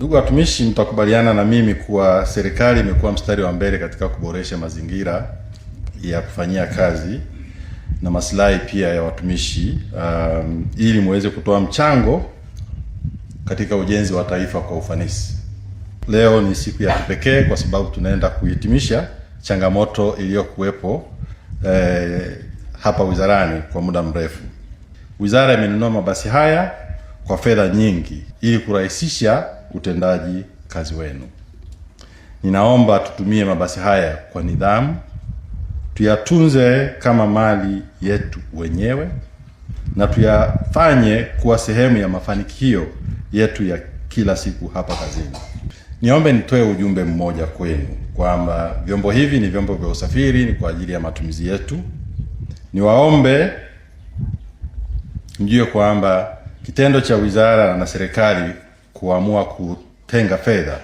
Ndugu watumishi, mtakubaliana na mimi kuwa serikali imekuwa mstari wa mbele katika kuboresha mazingira ya kufanyia kazi na maslahi pia ya watumishi ili muweze kutoa mchango katika ujenzi wa taifa kwa ufanisi. Leo ni siku ya kipekee kwa sababu tunaenda kuhitimisha changamoto iliyokuwepo hapa wizarani kwa muda mrefu. Wizara imenunua mabasi haya kwa fedha nyingi ili kurahisisha utendaji kazi wenu. Ninaomba tutumie mabasi haya kwa nidhamu, tuyatunze kama mali yetu wenyewe na tuyafanye kuwa sehemu ya mafanikio yetu ya kila siku hapa kazini. Niombe nitoe ujumbe mmoja kwenu kwamba vyombo hivi ni vyombo vya usafiri, ni kwa ajili ya matumizi yetu. Niwaombe mjue kwamba kitendo cha wizara na serikali kuamua kutenga fedha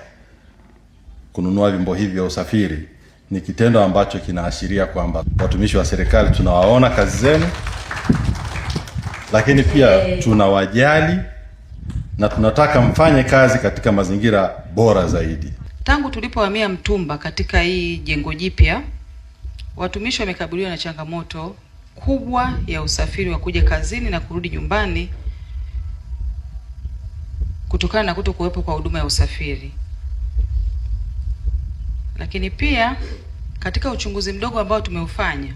kununua vyombo hivi vya usafiri ni kitendo ambacho kinaashiria kwamba watumishi wa serikali tunawaona kazi zenu, lakini pia tunawajali na tunataka mfanye kazi katika mazingira bora zaidi. Tangu tulipohamia Mtumba katika hii jengo jipya, watumishi wamekabiliwa na changamoto kubwa ya usafiri wa kuja kazini na kurudi nyumbani kutokana na kutokuwepo kwa huduma ya usafiri. Lakini pia katika uchunguzi mdogo ambao tumeufanya,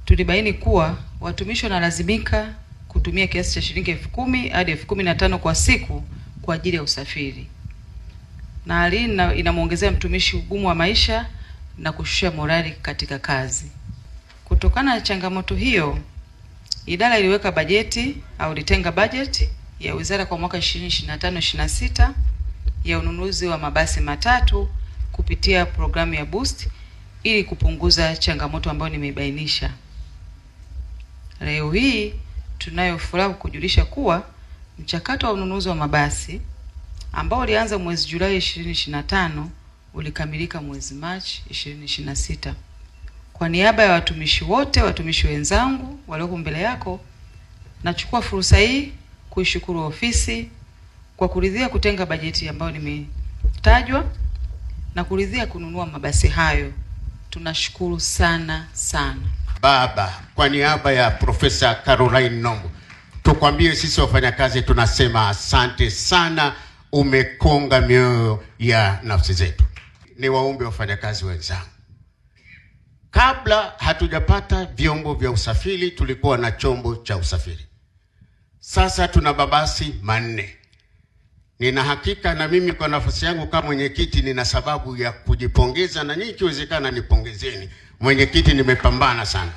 tulibaini kuwa watumishi wanalazimika kutumia kiasi cha shilingi 10,000 hadi 15,000 kwa siku kwa ajili ya usafiri. Na hali inamuongezea mtumishi ugumu wa maisha na kushusha morali katika kazi. Kutokana na changamoto hiyo, idara iliweka bajeti au ilitenga bajeti ya wizara kwa mwaka 2025-26 ya ununuzi wa mabasi matatu kupitia programu ya Boost ili kupunguza changamoto ambayo nimebainisha. Leo hii tunayo furaha kujulisha kuwa mchakato wa ununuzi wa mabasi ambao ulianza mwezi Julai 2025 ulikamilika mwezi Machi 2026. Kwa niaba ya watumishi wote, watumishi wenzangu walioko mbele yako, nachukua fursa hii kuishukuru ofisi kwa kuridhia kutenga bajeti ambayo nimetajwa na kuridhia kununua mabasi hayo. Tunashukuru sana sana. Baba, kwa niaba ya Profesa Caroline Nombo, tukwambie sisi wafanyakazi tunasema asante sana, umekonga mioyo ya nafsi zetu. Ni waombe wafanyakazi wenzangu, kabla hatujapata vyombo vya usafiri tulikuwa na chombo cha usafiri. Sasa tuna mabasi 4. Nina hakika na mimi kwa nafasi yangu kama mwenyekiti nina sababu ya kujipongeza, na nyinyi ikiwezekana nipongezeni. Mwenyekiti, nimepambana sana.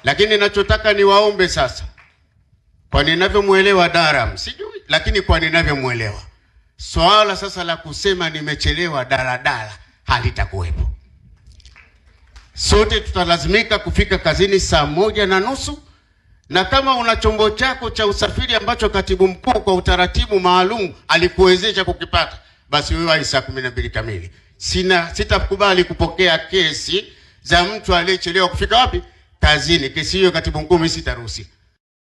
Lakini ninachotaka niwaombe sasa, kwa ninavyomuelewa Daram, sijui, lakini kwa ninavyomuelewa, swala sasa la kusema nimechelewa daladala halitakuwepo. Sote tutalazimika kufika kazini saa 1:30, na kama una chombo chako cha usafiri ambacho katibu mkuu kwa utaratibu maalum alikuwezesha kukipata, basi wewe saa 12 kamili. Sitakubali kupokea kesi za mtu aliyechelewa kufika wapi? Kazini. Kesi hiyo katibu mkuu mimi sitaruhusi.